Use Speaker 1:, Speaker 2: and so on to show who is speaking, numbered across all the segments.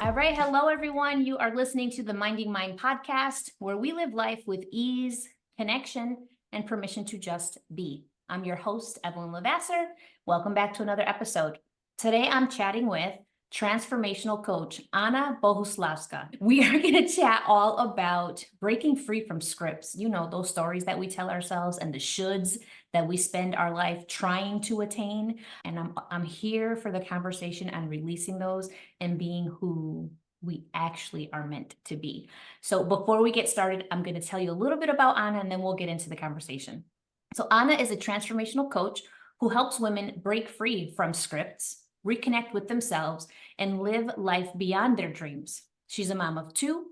Speaker 1: All right. Hello, everyone. You are listening to the Minding Mind podcast, where we live life with ease, connection, and permission to just be. I'm your host, Evelyn LeVasseur. Welcome back to another episode. Today, I'm chatting with transformational coach Anna Bohuslavska. We are going to chat all about breaking free from scripts. You know, those stories that we tell ourselves and the shoulds that we spend our life trying to attain. And I'm here for the conversation on releasing those and being who we actually are meant to be. So before we get started, I'm going to tell you a little bit about Anna, and then we'll get into the conversation. So Anna is a transformational coach who helps women break free from scripts, reconnect with themselves, and live life beyond their dreams. She's a mom of two,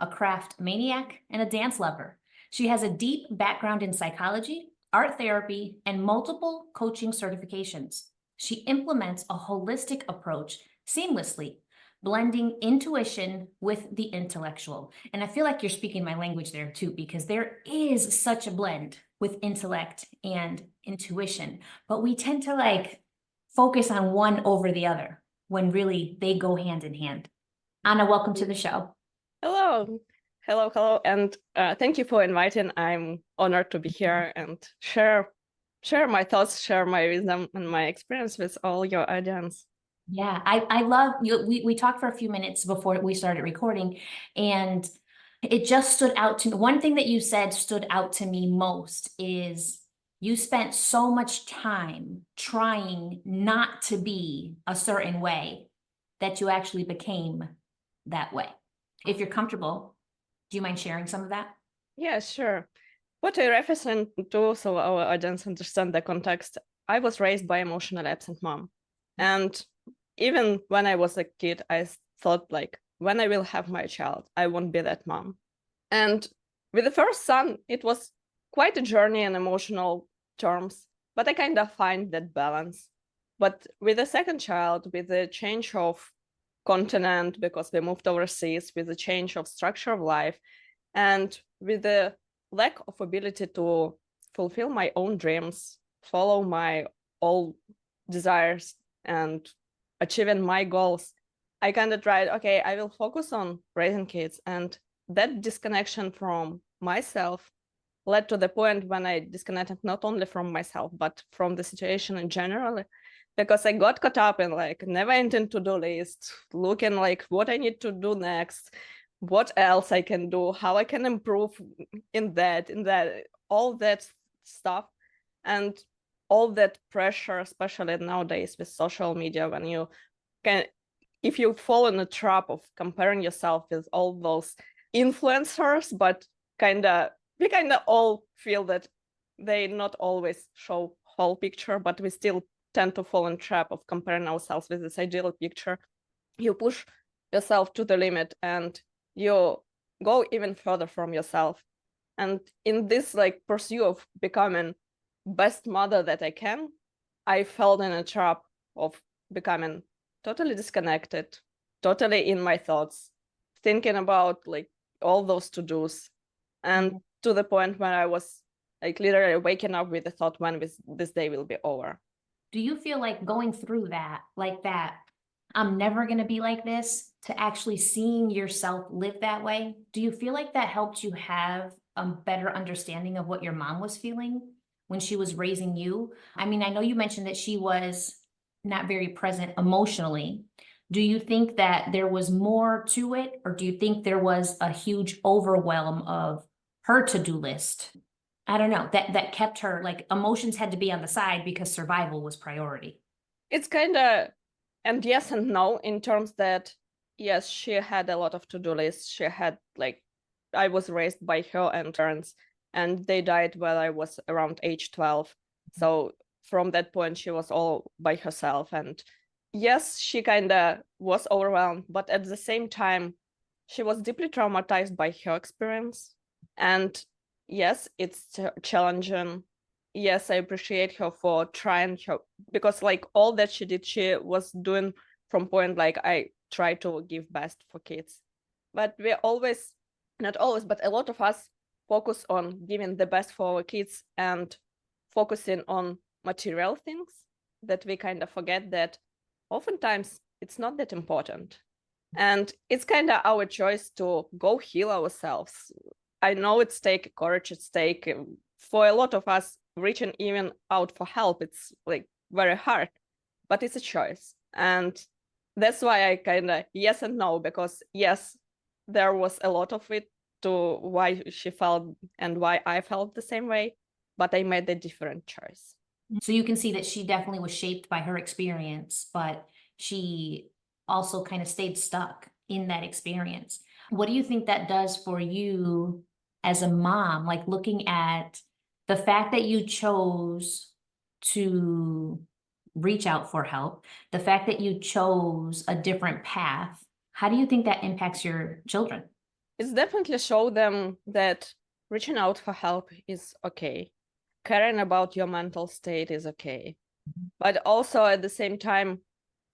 Speaker 1: a craft maniac, and a dance lover. She has a deep background in psychology, art therapy, and multiple coaching certifications. She implements a holistic approach seamlessly, blending intuition with the intellectual. And I feel like you're speaking my language there too, because there is such a blend with intellect and intuition, but we tend to focus on one over the other when really they go hand in hand. Anna, welcome to the show.
Speaker 2: Hello, and thank you for inviting. I'm honored to be here and share my thoughts, share my wisdom and my experience with all your audience.
Speaker 1: Yeah, I love you. We talked for a few minutes before we started recording, and it just stood out to me. One thing that you said stood out to me most is you spent so much time trying not to be a certain way that you actually became that way. If you're comfortable, do you mind sharing some of that?
Speaker 2: Yeah, sure. What I represent to, so our audience understand the context, I was raised by emotionally absent mom. And even when I was a kid, I thought when I will have my child, I won't be that mom. And with the first son, it was quite a journey in emotional terms, but I kind of find that balance. But with the second child, with the change of continent, because we moved overseas, with the change of structure of life, and with the lack of ability to fulfill my own dreams, follow my all desires, and achieving my goals, I kind of tried, okay, I will focus on raising kids. And that disconnection from myself led to the point when I disconnected not only from myself, but from the situation in general, because I got caught up in never-ending to-do list, looking what I need to do next, what else I can do, how I can improve in that, all that stuff. And all that pressure, especially nowadays with social media, when you can, if you fall in a trap of comparing yourself with all those influencers, but we all feel that they not always show whole picture, but we still tend to fall in trap of comparing ourselves with this ideal picture. You push yourself to the limit and you go even further from yourself. And in this pursuit of becoming best mother that I can, I fell in a trap of becoming totally disconnected, totally in my thoughts, thinking about all those to-dos, and to the point where I was literally waking up with the thought when this day will be over.
Speaker 1: Do you feel like going through that, I'm never going to be like this, to actually seeing yourself live that way? Do you feel like that helped you have a better understanding of what your mom was feeling when she was raising you? I mean, I know you mentioned that she was not very present emotionally. Do you think that there was more to it, or do you think there was a huge overwhelm of her to-do list? I don't know, that kept her, emotions had to be on the side because survival was priority.
Speaker 2: It's kind of, and yes and no, in terms that, yes, she had a lot of to-do lists. She had I was raised by her and parents, and they died when I was around age 12. So from that point, she was all by herself. And yes, she kind of was overwhelmed, but at the same time, she was deeply traumatized by her experience. And yes, it's challenging. Yes, I appreciate her for trying her, because all that she did, she was doing from point I try to give best for kids. But we always, not always, but a lot of us focus on giving the best for our kids and focusing on material things, that we kind of forget that oftentimes it's not that important. And it's kind of our choice to go heal ourselves. I know it's take courage, it's take for a lot of us reaching even out for help. It's like very hard, but it's a choice. And that's why I kind of yes and no, because yes, there was a lot of it to why she felt and why I felt the same way, but I made a different choice.
Speaker 1: So you can see that she definitely was shaped by her experience, but she also kind of stayed stuck in that experience. What do you think that does for you as a mom? Like looking at the fact that you chose to reach out for help, the fact that you chose a different path, how do you think that impacts your children?
Speaker 2: It's definitely show them that reaching out for help is okay. Caring about your mental state is okay. But also at the same time,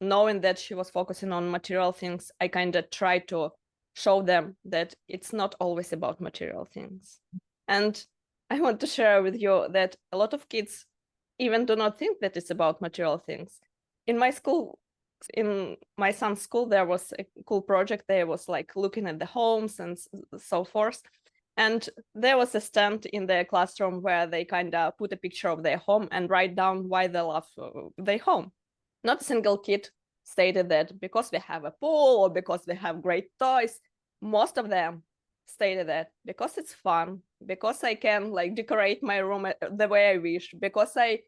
Speaker 2: knowing that she was focusing on material things, I kind of try to show them that it's not always about material things. And I want to share with you that a lot of kids even do not think that it's about material things. In my school, in my son's school, there was a cool project. There was like looking at the homes and so forth. And there was a stand in their classroom where they kind of put a picture of their home and write down why they love their home. Not a single kid stated that because we have a pool or because we have great toys. Most of them stated that because it's fun, because I can like decorate my room the way I wish, because I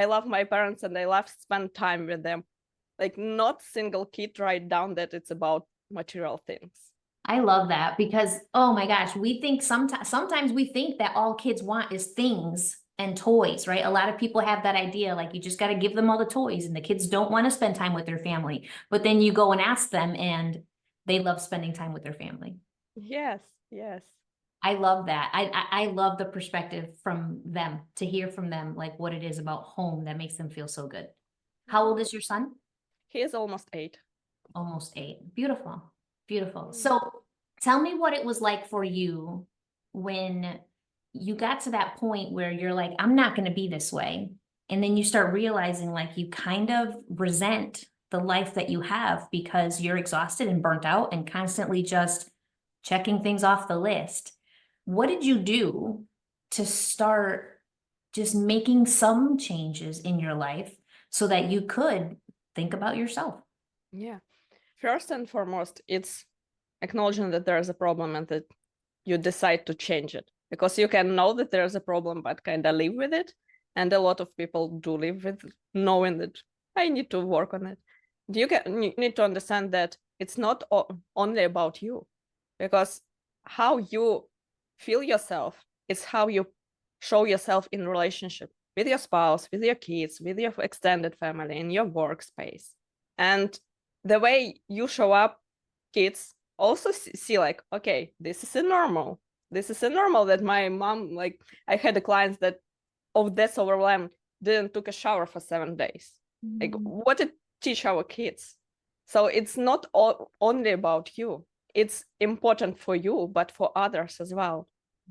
Speaker 2: love my parents and I love to spend time with them. Like not single kid write down that it's about material things.
Speaker 1: I love that because, oh my gosh, we think sometimes we think that all kids want is things and toys, right? A lot of people have that idea, like you just got to give them all the toys and the kids don't want to spend time with their family. But then you go and ask them and they love spending time with their family.
Speaker 2: Yes, yes.
Speaker 1: I love that. I love the perspective from them, to hear from them, like what it is about home that makes them feel so good. How old is your son?
Speaker 2: He is almost 8.
Speaker 1: Almost 8. Beautiful. Beautiful. So tell me what it was like for you when you got to that point where you're like, I'm not going to be this way. And then you start realizing like you kind of resent the life that you have because you're exhausted and burnt out and constantly just checking things off the list. What did you do to start just making some changes in your life so that you could think about yourself?
Speaker 2: Yeah. First and foremost, it's acknowledging that there is a problem and that you decide to change it. Because you can know that there's a problem, but kind of live with it. And a lot of people do live with knowing that I need to work on it. You need to understand that it's not only about you, because how you feel yourself is how you show yourself in relationship with your spouse, with your kids, with your extended family, in your workspace. And the way you show up, kids also see like, okay, this is a normal. This is a normal that my mom, like I had a client that of this overwhelmed didn't took a shower for 7 days. Like what did teach our kids? So it's not only about you. It's important for you, but for others as well.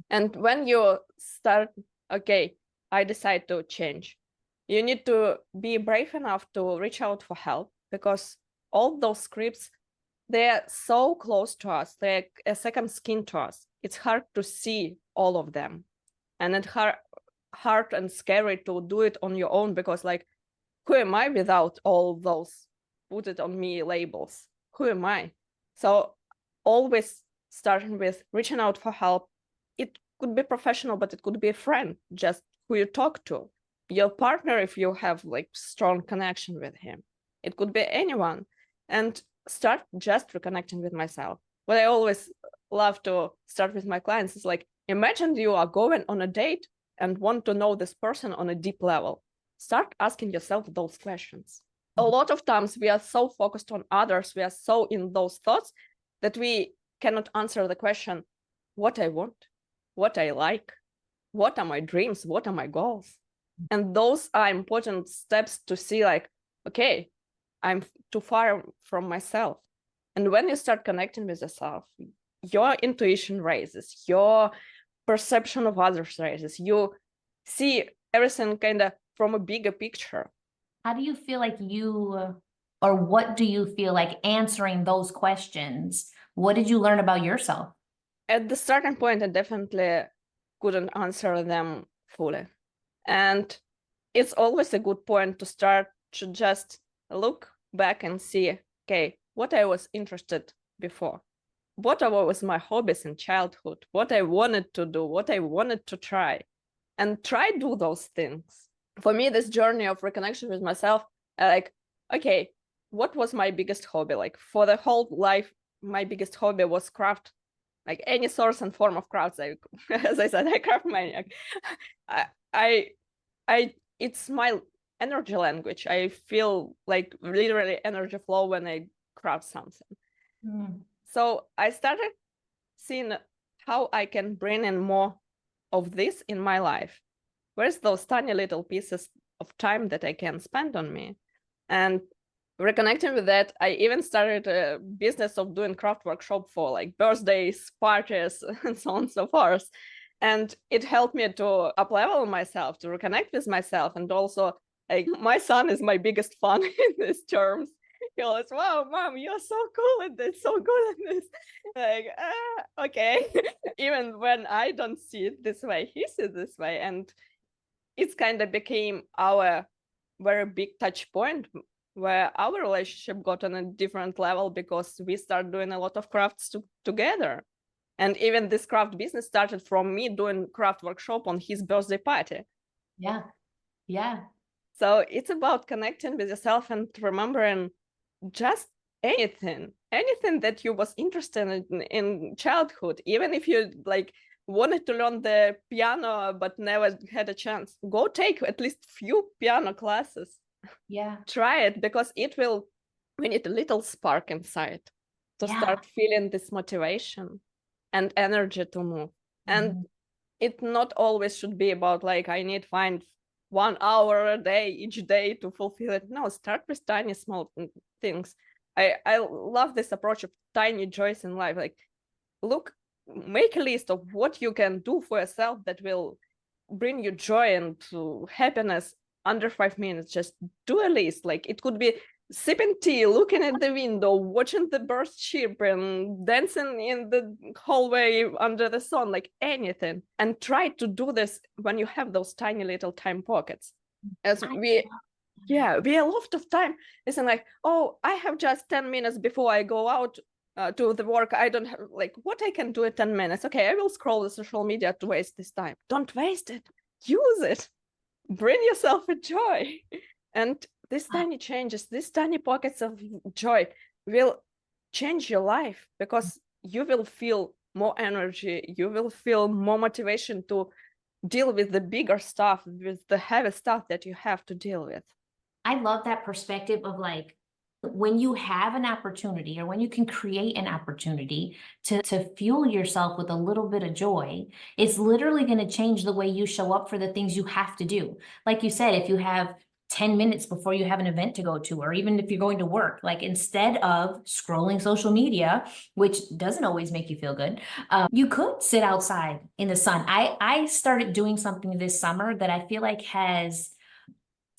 Speaker 2: And when you start, okay, I decide to change, you need to be brave enough to reach out for help, because all those scripts, they're so close to us. They're a second skin to us. It's hard to see all of them. And it's hard and scary to do it on your own, because like, who am I without all those put it on me labels? Who am I? So always starting with reaching out for help. It could be professional, but it could be a friend, just who you talk to. Your partner, if you have like strong connection with him. It could be anyone. And start just reconnecting with myself. What I always love to start with my clients is like, imagine you are going on a date and want to know this person on a deep level. Start asking yourself those questions. A lot of times we are so focused on others, we are so in those thoughts that we cannot answer the question, what I want, what I like, what are my dreams, what are my goals? And those are important steps to see like, okay, I'm too far from myself. And when you start connecting with yourself, your intuition raises, your perception of others raises. You see everything kind of from a bigger picture.
Speaker 1: How do you feel like you Or what do you feel like answering those questions? What did you learn about yourself?
Speaker 2: At the starting point, I definitely couldn't answer them fully. And it's always a good point to start to just look back and see, okay, what I was interested before. What was my hobbies in childhood, what I wanted to do, what I wanted to try, and try do those things. For me, this journey of reconnection with myself, like, okay, what was my biggest hobby? Like for the whole life, my biggest hobby was craft, like any source and form of crafts. As I said, I craft maniac. I, it's my energy language. I feel like literally energy flow when I craft something.
Speaker 1: Mm.
Speaker 2: So I started seeing how I can bring in more of this in my life. Where's those tiny little pieces of time that I can spend on me? And reconnecting with that, I even started a business of doing craft workshop for like birthdays, parties, and so on and so forth. And it helped me to up-level myself, to reconnect with myself. And also, like, my son is my biggest fan in these terms. He always, wow, mom, you're so cool at this, so good at this. Like, okay. Even when I don't see it this way, he sees it this way. And it's kind of became our very big touch point where our relationship got on a different level because we start doing a lot of crafts together. And even this craft business started from me doing craft workshop on his birthday party.
Speaker 1: Yeah. Yeah.
Speaker 2: So it's about connecting with yourself and remembering just anything that you was interested in childhood, even if you like wanted to learn the piano but never had a chance, go take at least few piano classes.
Speaker 1: Yeah.
Speaker 2: Try it, because we need a little spark inside to start feeling this motivation and energy to move. And it not always should be about like, I need to find 1 hour a day each day to fulfill it. No, start with tiny small things. I love this approach of tiny joys in life. Like, look, make a list of what you can do for yourself that will bring you joy and happiness under 5 minutes. Just do a list. Like, it could be sipping tea, looking at the window, watching the birds chirp, and dancing in the hallway under the sun, like anything. And try to do this when you have those tiny little time pockets. As we a lot of time isn't like, oh, I have just 10 minutes before I go out to the work. I don't have like what I can do in 10 minutes. Okay, I will scroll the social media to waste this time. Don't waste it. Use it. Bring yourself a joy. And these tiny changes, these tiny pockets of joy will change your life, because you will feel more energy. You will feel more motivation to deal with the bigger stuff, with the heavy stuff that you have to deal with.
Speaker 1: I love that perspective of like, when you have an opportunity or when you can create an opportunity to fuel yourself with a little bit of joy, it's literally going to change the way you show up for the things you have to do. Like you said, if you have 10 minutes before you have an event to go to, or even if you're going to work, like instead of scrolling social media, which doesn't always make you feel good, you could sit outside in the sun. I started doing something this summer that I feel like has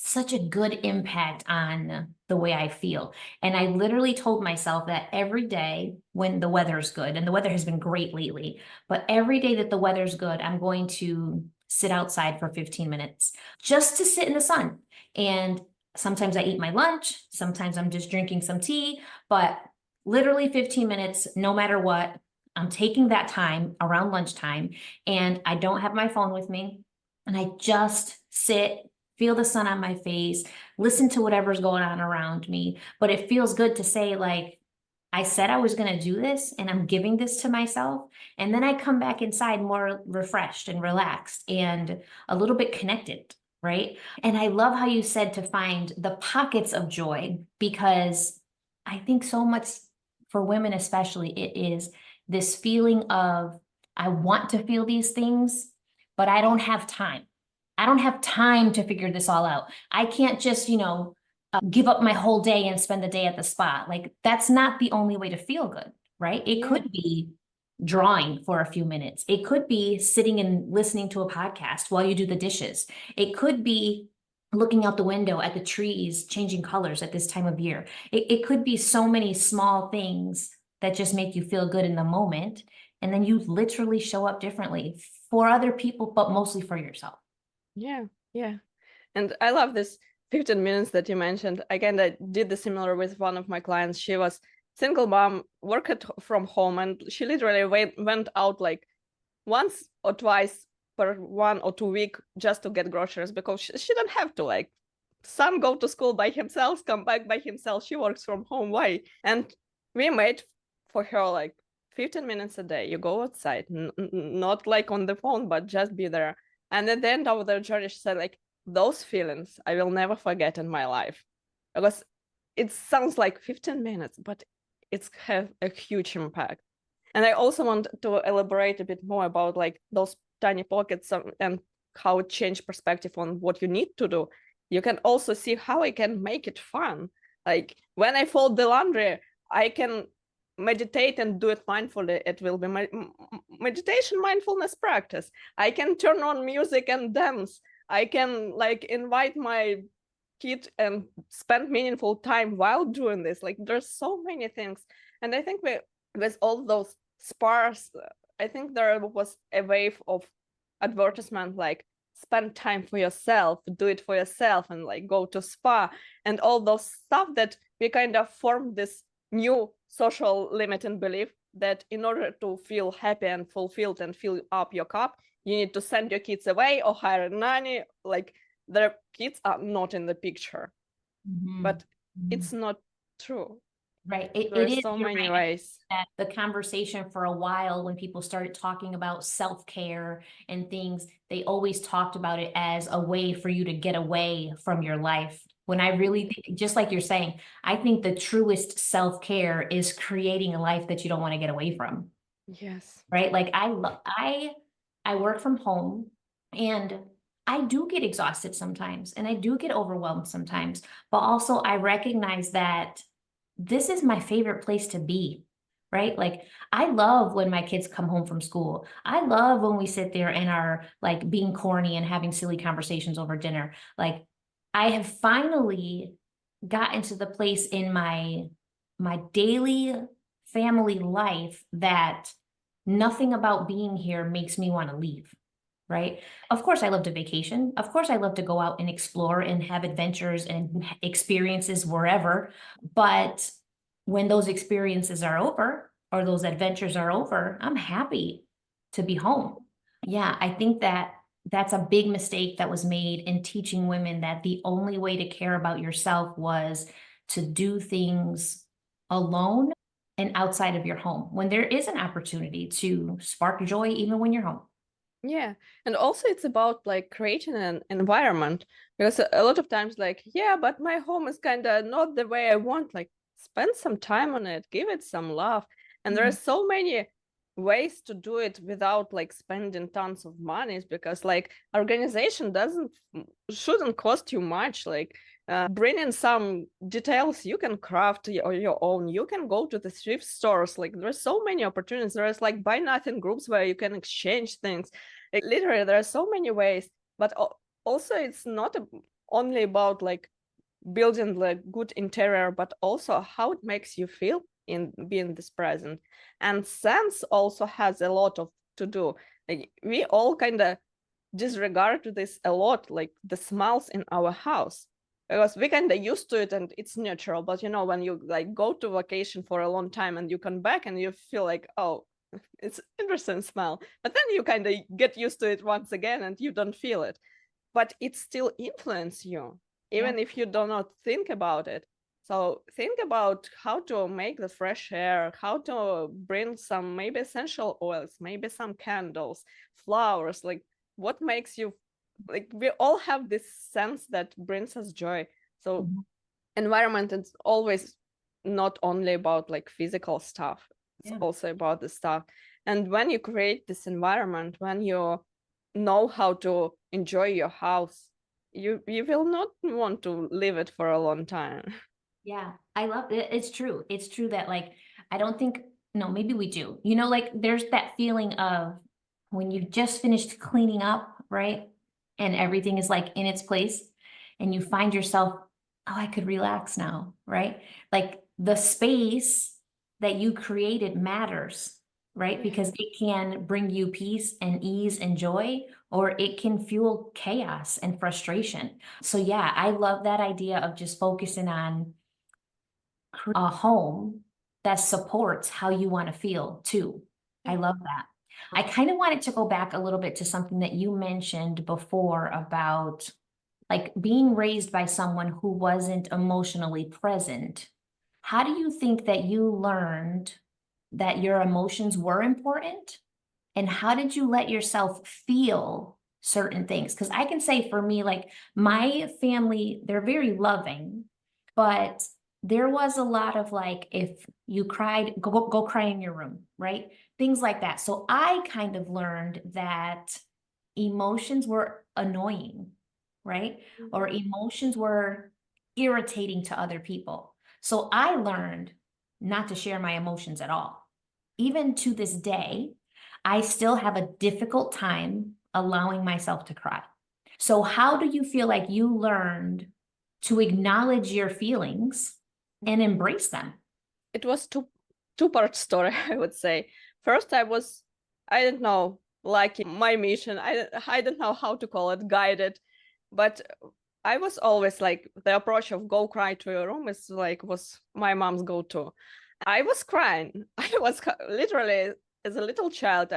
Speaker 1: such a good impact on the way I feel. And I literally told myself that every day when the weather's good, and the weather has been great lately, but every day that the weather's good, I'm going to sit outside for 15 minutes just to sit in the sun. And sometimes I eat my lunch, sometimes I'm just drinking some tea, but literally 15 minutes, no matter what, I'm taking that time around lunchtime, and I don't have my phone with me. And I just sit, feel the sun on my face, listen to whatever's going on around me. But it feels good to say, like, I said I was going to do this and I'm giving this to myself. And then I come back inside more refreshed and relaxed and a little bit connected, right? And I love how you said to find the pockets of joy, because I think so much for women, especially, it is this feeling of, I want to feel these things, but I don't have time. I don't have time to figure this all out. I can't just, give up my whole day and spend the day at the spa. Like, that's not the only way to feel good, right? It could be drawing for a few minutes. It could be sitting and listening to a podcast while you do the dishes. It could be looking out the window at the trees changing colors at this time of year. It could be so many small things that just make you feel good in the moment. And then you literally show up differently for other people, but mostly for yourself.
Speaker 2: Yeah, yeah. And I love this 15 minutes that you mentioned. I kind of did the similar with one of my clients. She was single mom, worked from home, and she literally went out like once or twice per 1 or 2 week just to get groceries, because she don't have to, like, son go to school by himself, come back by himself. She works from home. Why? And we made for her like 15 minutes a day. You go outside, not like on the phone, but just be there. And at the end of the journey, she said, like, those feelings I will never forget in my life. Because it sounds like 15 minutes, but it's have a huge impact. And I also want to elaborate a bit more about like those tiny pockets and how it changed perspective on what you need to do. You can also see how I can make it fun. Like when I fold the laundry, I can meditate and do it mindfully. It will be my meditation mindfulness practice. I can turn on music and dance. I can like invite my kid and spend meaningful time while doing this. Like there's so many things. And I think with all those sparse, I think there was a wave of advertisement like spend time for yourself, do it for yourself, and like go to spa and all those stuff that we kind of formed this new social limiting belief that in order to feel happy and fulfilled and fill up your cup, you need to send your kids away or hire a nanny. Like their kids are not in the picture. But it's not true.
Speaker 1: Right.
Speaker 2: There are
Speaker 1: It is,
Speaker 2: so
Speaker 1: you're
Speaker 2: many
Speaker 1: right.
Speaker 2: ways.
Speaker 1: That the conversation for a while, when people started talking about self-care and things, they always talked about it as a way for you to get away from your life. When I really, just like you're saying, I think the truest self-care is creating a life that you don't want to get away from.
Speaker 2: Yes.
Speaker 1: Right. Like I work from home, and I do get exhausted sometimes, and I do get overwhelmed sometimes, but also I recognize that this is my favorite place to be, right? Like I love when my kids come home from school. I love when we sit there and are like being corny and having silly conversations over dinner. Like I have finally gotten to the place in my daily family life that nothing about being here makes me want to leave. Right. Of course, I love to vacation. Of course, I love to go out and explore and have adventures and experiences wherever. But when those experiences are over or those adventures are over, I'm happy to be home. Yeah, I think that that's a big mistake that was made in teaching women that the only way to care about yourself was to do things alone and outside of your home when there is an opportunity to spark joy even when you're home.
Speaker 2: Yeah. And also it's about like creating an environment, because a lot of times like, yeah, but my home is kind of not the way I want. Like spend some time on it, give it some love. And there are so many ways to do it without like spending tons of money, because like organization shouldn't cost you much. Like bring in some details you can craft your own. You can go to the thrift stores. Like there's so many opportunities. There's like buy nothing groups where you can exchange things. Like, literally there are so many ways. But also it's not only about like building like good interior, but also how it makes you feel in being this present. And sense also has a lot of to do. Like, we all kind of disregard this a lot, like the smells in our house, because we kind of used to it and it's natural. But you know, when you like go to vacation for a long time and you come back and you feel like, oh, it's interesting smell, but then you kind of get used to it once again and you don't feel it, but it still influences you even if you do not think about it. So think about how to make the fresh air, how to bring some maybe essential oils, maybe some candles, flowers, like what makes you, like we all have this sense that brings us joy. So environment is always not only about like physical stuff, it's also about the stuff. And when you create this environment, when you know how to enjoy your house, you will not want to live it for a long time.
Speaker 1: Yeah, I love it. It's true. It's true that like I don't think, no, maybe we do. You know, like there's that feeling of when you just finished cleaning up, right? And everything is like in its place. and you find yourself, oh, I could relax now, right? Like the space that you created matters, right? Because it can bring you peace and ease and joy, or it can fuel chaos and frustration. So yeah, I love that idea of just focusing on a home that supports how you want to feel too. I love that. I kind of wanted to go back a little bit to something that you mentioned before about like being raised by someone who wasn't emotionally present. How do you think that you learned that your emotions were important? And how did you let yourself feel certain things? Because I can say for me, like my family, they're very loving, but there was a lot of like, if you cried, go cry in your room, right? Things like that. So I kind of learned that emotions were annoying, right? Or emotions were irritating to other people. So I learned not to share my emotions at all. Even to this day, I still have a difficult time allowing myself to cry. So how do you feel like you learned to acknowledge your feelings and embrace them?
Speaker 2: It was two-part story, I would say. First, I didn't know, like my mission, I didn't know how to call it, guided, but I was always like, the approach of go cry to your room was my mom's go-to. I was crying. I was literally, as a little child,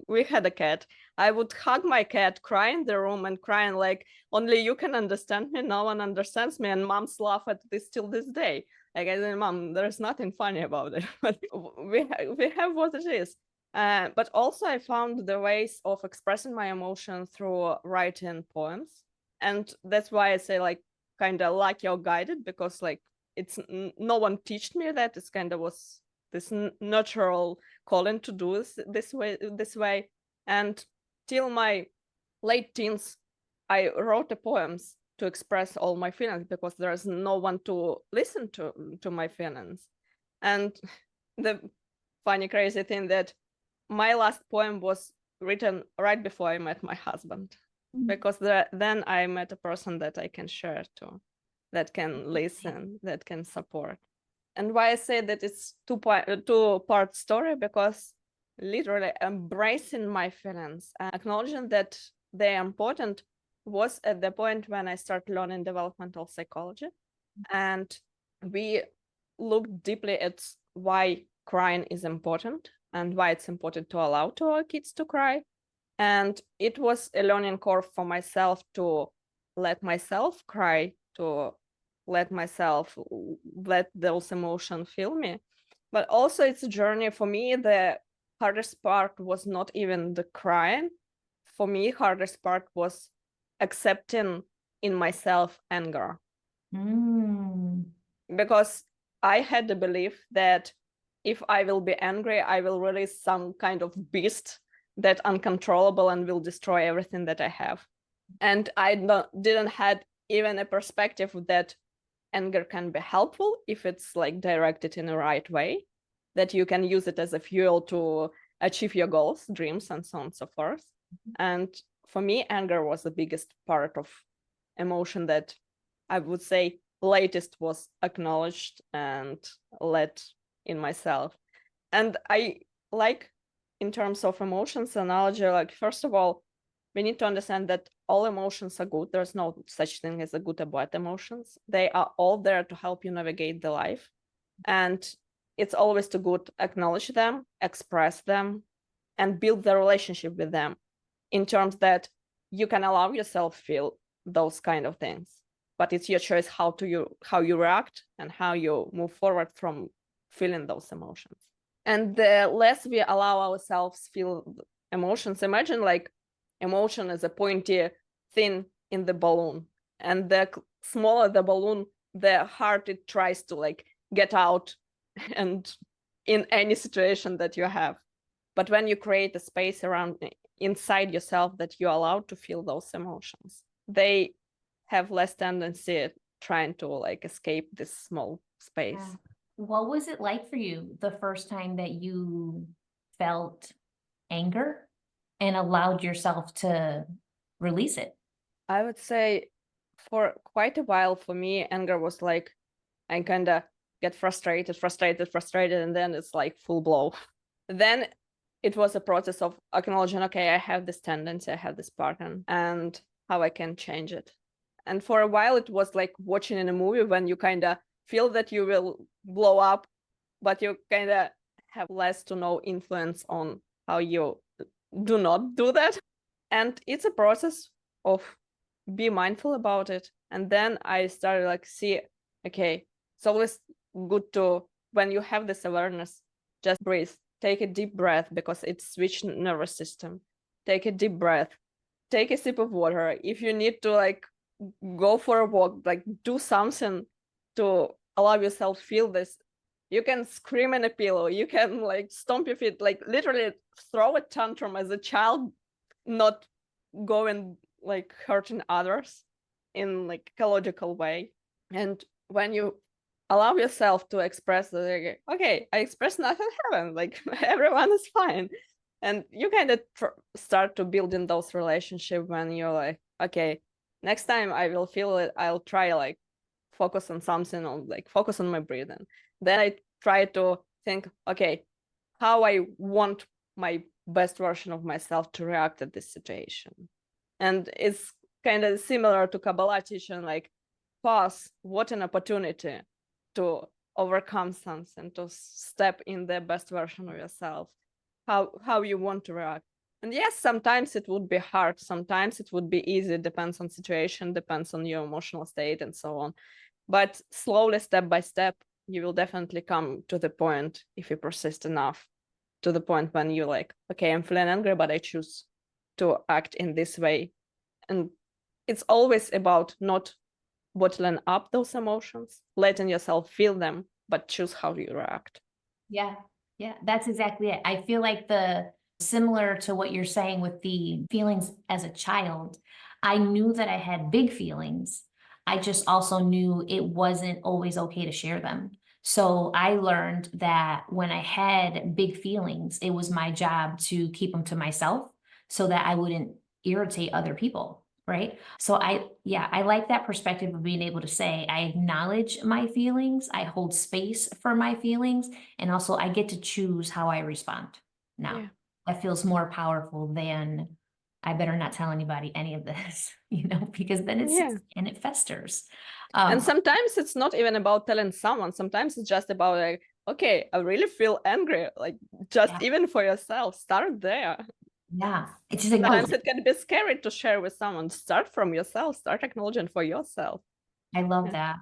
Speaker 2: we had a cat. I would hug my cat, cry in the room and crying like, only you can understand me, no one understands me. And moms laugh at this till this day. Like, I said, Mom, there's nothing funny about it, but we have what it is. But also I found the ways of expressing my emotion through writing poems. And that's why I say like kind of lucky or guided, because like no one taught me that. It's kind of was this natural calling to do this way. And till my late teens, I wrote the poems to express all my feelings, because there's no one to listen to my feelings. And the funny, crazy thing that my last poem was written right before I met my husband, because then I met a person that I can share to, that can listen, that can support. And why I say that it's two-part story, because literally embracing my feelings and acknowledging that they are important was at the point when I started learning developmental psychology. And we looked deeply at why crying is important and why it's important to allow to our kids to cry. And it was a learning curve for myself to let myself cry, to let those emotions fill me. But also it's a journey for me. The hardest part was not even the crying. For me, hardest part was accepting in myself anger. Because I had the belief that if I will be angry, I will release some kind of beast that uncontrollable and will destroy everything that I have. And I didn't had even a perspective that anger can be helpful if it's like directed in the right way, that you can use it as a fuel to achieve your goals, dreams, and so on and so forth. And for me, anger was the biggest part of emotion that I would say latest was acknowledged and let in myself. And I like, in terms of emotions analogy, like first of all, we need to understand that all emotions are good. There's no such thing as a good or bad emotions. They are all there to help you navigate the life. And it's always to good acknowledge them, express them, and build the relationship with them in terms that you can allow yourself feel those kind of things. But it's your choice how you react and how you move forward from feeling those emotions. And the less we allow ourselves feel emotions, imagine like emotion is a pointy thing in the balloon, and the smaller the balloon, the harder it tries to like get out and in any situation that you have. But when you create a space around inside yourself that you're allowed to feel those emotions, they have less tendency trying to like escape this small space.
Speaker 1: Yeah. What was it like for you the first time that you felt anger and allowed yourself to release it?
Speaker 2: I would say For quite a while, for me, anger was like, I kind of get frustrated, and then it's like full blow. Then it was a process of acknowledging, okay, I have this tendency, I have this pattern, and how I can change it. And for a while, it was like watching in a movie when you kind of feel that you will blow up, but you kind of have less to no influence on how you do not do that. And it's a process of be mindful about it. And then I started like, see, okay, it's always good to, when you have this awareness, just breathe, take a deep breath, because it's switch nervous system. Take a deep breath, take a sip of water. If you need to like go for a walk, like do something to allow yourself feel this. You can scream in a pillow, you can like stomp your feet, like literally throw a tantrum as a child, not going like hurting others in like ecological way. And when you allow yourself to express that, okay, I express, nothing happened, like everyone is fine. And you kind of start to build in those relationships when you're like, okay, next time I will feel it, I'll try like focus on something, on like focus on my breathing. Then I try to think, okay, how I want my best version of myself to react at this situation. And it's kind of similar to Kabbalah teaching, like, pause, what an opportunity to overcome something, to step in the best version of yourself, how you want to react. And yes, sometimes it would be hard, sometimes it would be easy, depends on situation, depends on your emotional state and so on. But slowly, step by step, you will definitely come to the point, if you persist enough, to the point when you're like, okay, I'm feeling angry, but I choose to act in this way. And it's always about not bottling up those emotions, letting yourself feel them, but choose how you react.
Speaker 1: Yeah, yeah, that's exactly it. I feel like similar to what you're saying with the feelings as a child, I knew that I had big feelings. I just also knew it wasn't always okay to share them. So I learned that when I had big feelings, it was my job to keep them to myself so that I wouldn't irritate other people. Right. So I like that perspective of being able to say, I acknowledge my feelings, I hold space for my feelings, and also I get to choose how I respond. Now,
Speaker 2: Yeah.
Speaker 1: that feels more powerful than I better not tell anybody any of this, because then and it festers.
Speaker 2: And sometimes it's not even about telling someone. Sometimes it's just about like, okay, I really feel angry. Like just even for yourself, start there.
Speaker 1: Yeah. It's just
Speaker 2: Sometimes it can be scary to share with someone. Start from yourself, start acknowledging for yourself.
Speaker 1: I love that.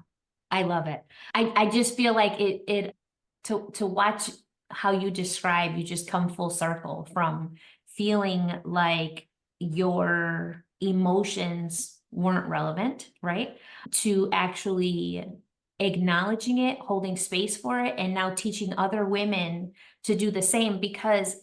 Speaker 1: I love it. I just feel like to watch how you describe, you just come full circle from feeling like your emotions weren't relevant, right? To actually acknowledging it, holding space for it, and now teaching other women to do the same, because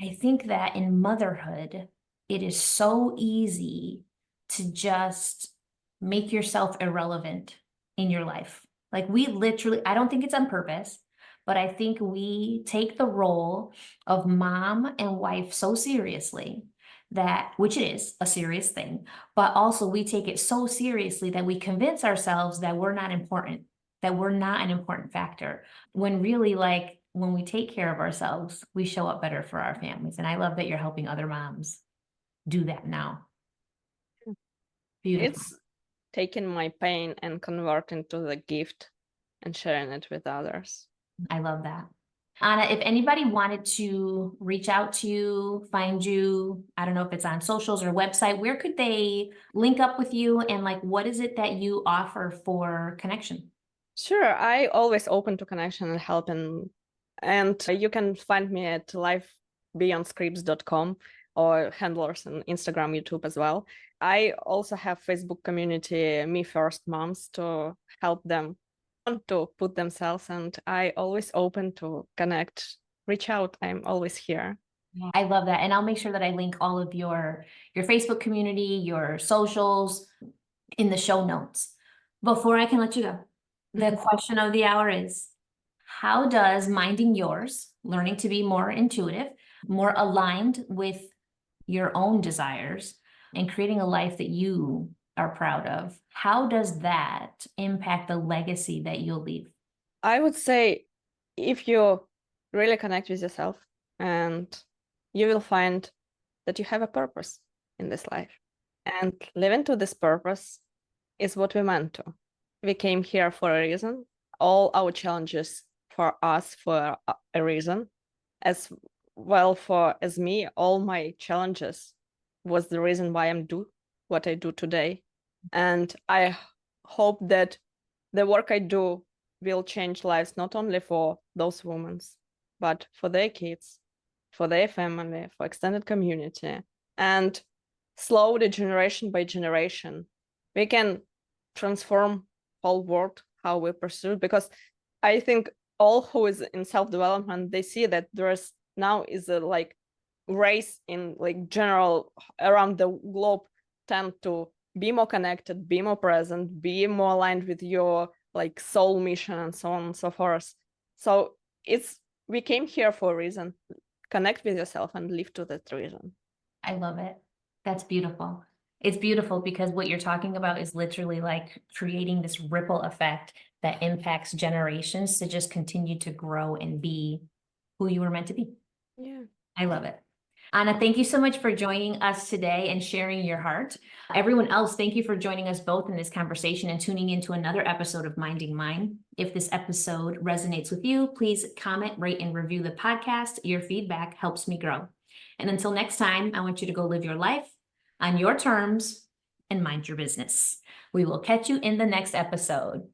Speaker 1: I think that in motherhood, it is so easy to just make yourself irrelevant in your life. Like we literally, I don't think it's on purpose, but I think we take the role of mom and wife so seriously that, which it is a serious thing, but also we take it so seriously that we convince ourselves that we're not important, that we're not an important factor, when really, like, when we take care of ourselves, we show up better for our families. And I love that you're helping other moms do that now. Beautiful.
Speaker 2: It's taking my pain and converting to the gift and sharing it with others.
Speaker 1: I love that. Anna, if anybody wanted to reach out to you, find you, I don't know if it's on socials or website, where could they link up with you? And like, what is it that you offer for connection?
Speaker 2: Sure, I always open to connection and help, and you can find me at lifebeyondscripts.com or handlers on Instagram, YouTube as well. I also have Facebook community, Me First Moms, to help them to put themselves, and I always open to connect, reach out. I'm always here.
Speaker 1: I love that. And I'll make sure that I link all of your Facebook community, your socials in the show notes. Before I can let you go, the question of the hour is, how does minding yours, learning to be more intuitive, more aligned with your own desires, and creating a life that you are proud of, how does that impact the legacy that you'll leave?
Speaker 2: I would say if you really connect with yourself, and you will find that you have a purpose in this life. And living to this purpose is what we meant to. We came here for a reason. All our challenges for us for a reason. As well as me, all my challenges was the reason why I'm do what I do today. And I hope that the work I do will change lives not only for those women, but for their kids, for their family, for extended community. And slowly, generation by generation, we can transform whole world how we pursue. Because I think all who is in self-development, they see that there's now is a like race in like general around the globe tend to be more connected, be more present, be more aligned with your like soul mission and so on and so forth. So we came here for a reason. Connect with yourself and live to that reason.
Speaker 1: I love it. That's beautiful. It's beautiful because what you're talking about is literally like creating this ripple effect that impacts generations to just continue to grow and be who you were meant to be.
Speaker 2: Yeah.
Speaker 1: I love it. Anna, thank you so much for joining us today and sharing your heart. Everyone else, thank you for joining us both in this conversation and tuning into another episode of Minding Mine. If this episode resonates with you, please comment, rate, and review the podcast. Your feedback helps me grow. And until next time, I want you to go live your life on your terms and mind your business. We will catch you in the next episode.